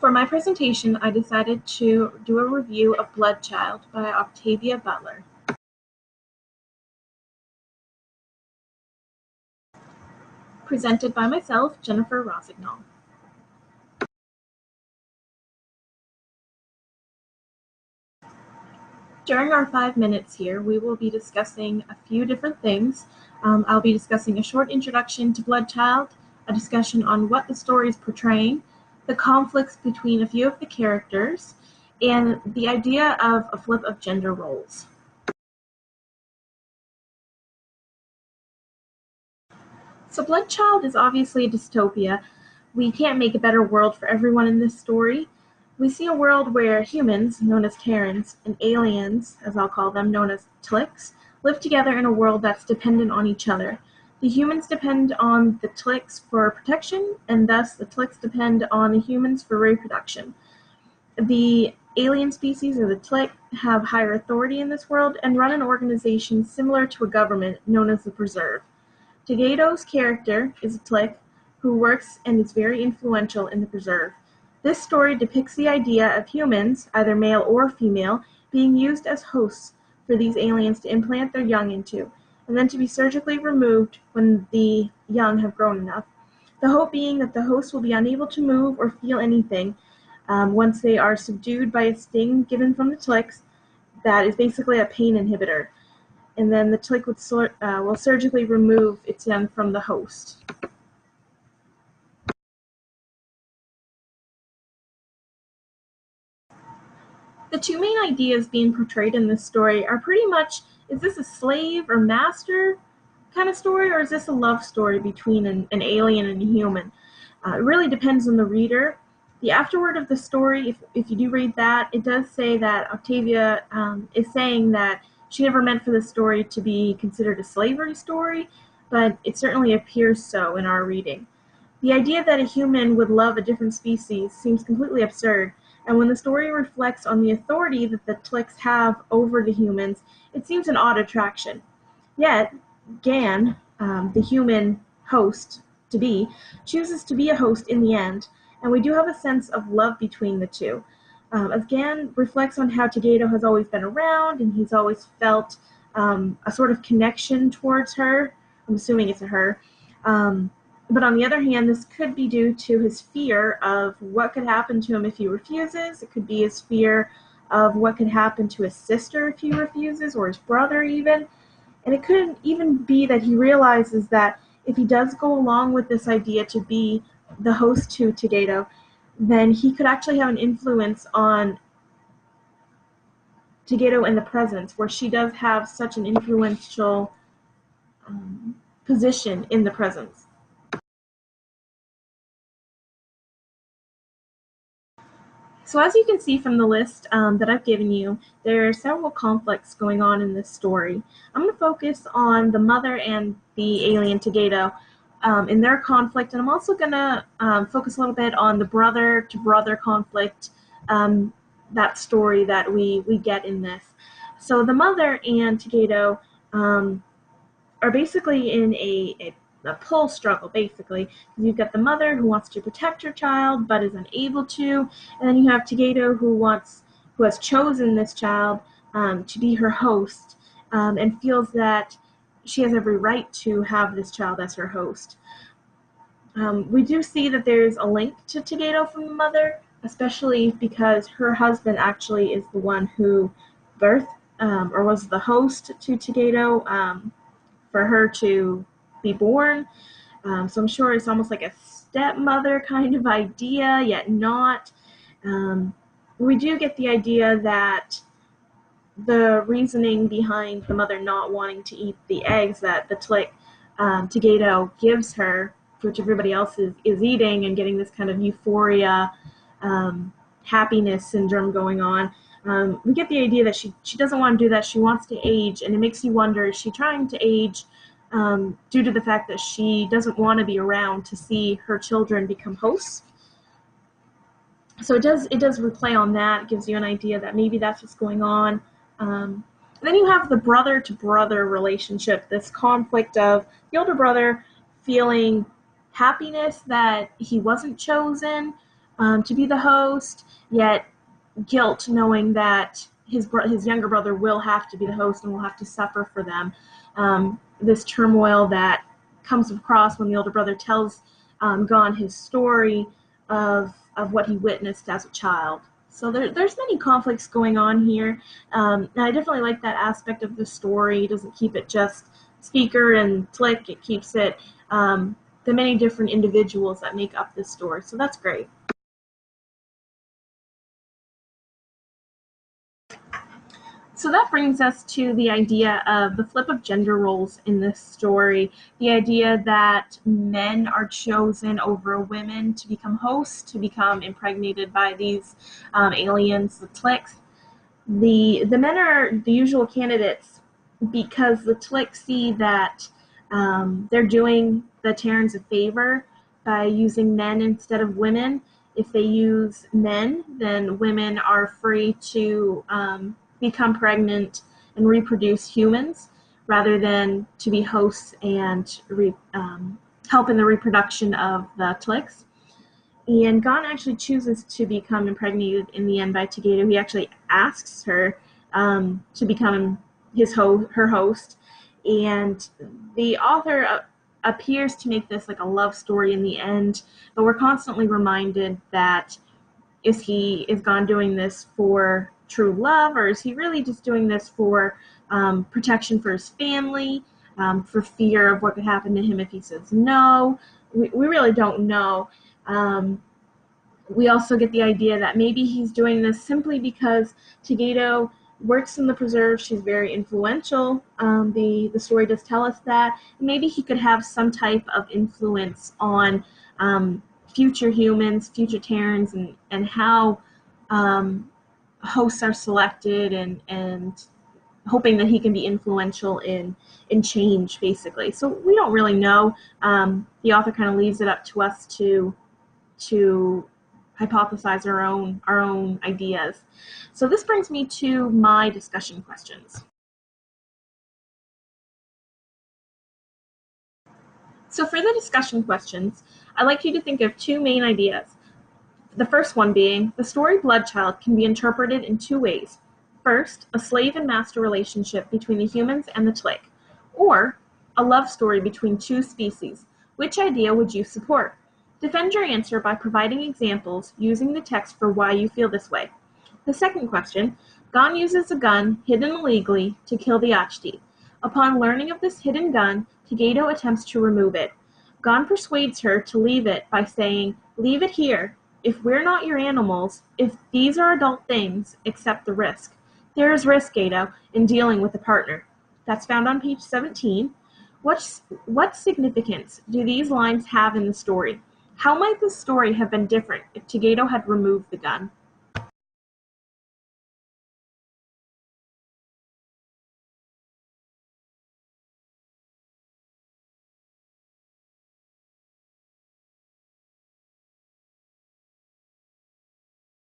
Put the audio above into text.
For my presentation, I decided to do a review of Bloodchild by Octavia Butler. Presented by myself, Jennifer Rossignol. During our 5 minutes here, we will be discussing a few different things. I'll be discussing a short introduction to Bloodchild, a discussion on what the story is portraying, the conflicts between a few of the characters, and the idea of a flip of gender roles. So Bloodchild is obviously a dystopia. We can't make a better world for everyone in this story. We see a world where humans, known as Terrans, and aliens, as I'll call them, known as Tlicks, live together in a world that's dependent on each other. The humans depend on the Tlicks for protection, and thus the Tlicks depend on the humans for reproduction. The alien species, or the Tlick, have higher authority in this world and run an organization similar to a government known as the Preserve. Tagedo's character is a Tlick who works and is very influential in the Preserve. This story depicts the idea of humans, either male or female, being used as hosts for these aliens to implant their young into, and then to be surgically removed when the young have grown enough. The hope being that the host will be unable to move or feel anything once they are subdued by a sting given from the Tlicks that is basically a pain inhibitor. And then the Tlick will surgically remove its young from the host. The two main ideas being portrayed in this story are pretty much, is this a slave or master kind of story, or is this a love story between an alien and a human? It really depends on the reader. The afterword of the story, if you do read that, it does say that Octavia is saying that she never meant for this story to be considered a slavery story, but it certainly appears so in our reading. The idea that a human would love a different species seems completely absurd, and when the story reflects on the authority that the Tlicks have over the humans, it seems an odd attraction. Yet, Gan, the human host-to-be, chooses to be a host in the end, and we do have a sense of love between the two. As Gan reflects on how Tagedo has always been around, and he's always felt a sort of connection towards her. I'm assuming it's a her. But on the other hand, this could be due to his fear of what could happen to him if he refuses. It could be his fear of what could happen to his sister if he refuses, or his brother even. And it could even be that he realizes that if he does go along with this idea to be the host to Tagedo, then he could actually have an influence on Tagedo in the present, where she does have such an influential position in the present. So as you can see from the list that I've given you, there are several conflicts going on in this story. I'm going to focus on the mother and the alien Tagedo in their conflict, and I'm also going to focus a little bit on the brother-to-brother conflict, that story that we get in this. So the mother and Tagedo are basically in a pull struggle, basically. You've got the mother who wants to protect her child but is unable to, and then you have Tagedo who has chosen this child to be her host and feels that she has every right to have this child as her host. We do see that there's a link to Tagedo from the mother, especially because her husband actually is the one who birthed or was the host to Tagedo for her to be born. So I'm sure it's almost like a stepmother kind of idea, yet not. We do get the idea that the reasoning behind the mother not wanting to eat the eggs that the Tlick Tagedo gives her, which everybody else is eating and getting this kind of euphoria, happiness syndrome going on. We get the idea that she doesn't want to do that. She wants to age, and it makes you wonder, is she trying to age due to the fact that she doesn't want to be around to see her children become hosts? So it does replay on that. It gives you an idea that maybe that's what's going on. And then you have the brother-to-brother relationship, this conflict of the older brother feeling happiness that he wasn't chosen, to be the host, yet guilt knowing that his younger brother will have to be the host and will have to suffer for them. This turmoil that comes across when the older brother tells Gon his story of what he witnessed as a child. So there's many conflicts going on here, and I definitely like that aspect of the story. It doesn't keep it just speaker and Tlick. It keeps it the many different individuals that make up this story. So that's great. So that brings us to the idea of the flip of gender roles in this story, the idea that men are chosen over women to become hosts, to become impregnated by these aliens, the Tlicks. The men are the usual candidates because the Tlicks see that they're doing the Terrans a favor by using men instead of women. If they use men, then women are free to become pregnant and reproduce humans rather than to be hosts and help in the reproduction of the Tlicks. And Gon actually chooses to become impregnated in the end by Togato. He actually asks her to become her host. And the author appears to make this like a love story in the end, but we're constantly reminded that is Gon doing this for true love, or is he really just doing this for protection for his family, for fear of what could happen to him if he says no? We really don't know. We also get the idea that maybe he's doing this simply because Togato works in the preserve. She's very influential. The story does tell us that. Maybe he could have some type of influence on future humans, future Terrans, and how hosts are selected, and hoping that he can be influential in change, basically. So we don't really know. The author kind of leaves it up to us to hypothesize our own ideas. So this brings me to my discussion questions. So for the discussion questions, I'd like you to think of two main ideas. The first one being, the story Bloodchild can be interpreted in two ways. First, a slave and master relationship between the humans and the Tlick, or a love story between two species. Which idea would you support? Defend your answer by providing examples using the text for why you feel this way. The second question, Gon uses a gun hidden illegally to kill the Achti. Upon learning of this hidden gun, Togato attempts to remove it. Gon persuades her to leave it by saying, "Leave it here. If we're not your animals, if these are adult things, accept the risk." There is risk, Gato, in dealing with a partner. That's found on page 17. What significance do these lines have in the story? How might the story have been different if Togato had removed the gun?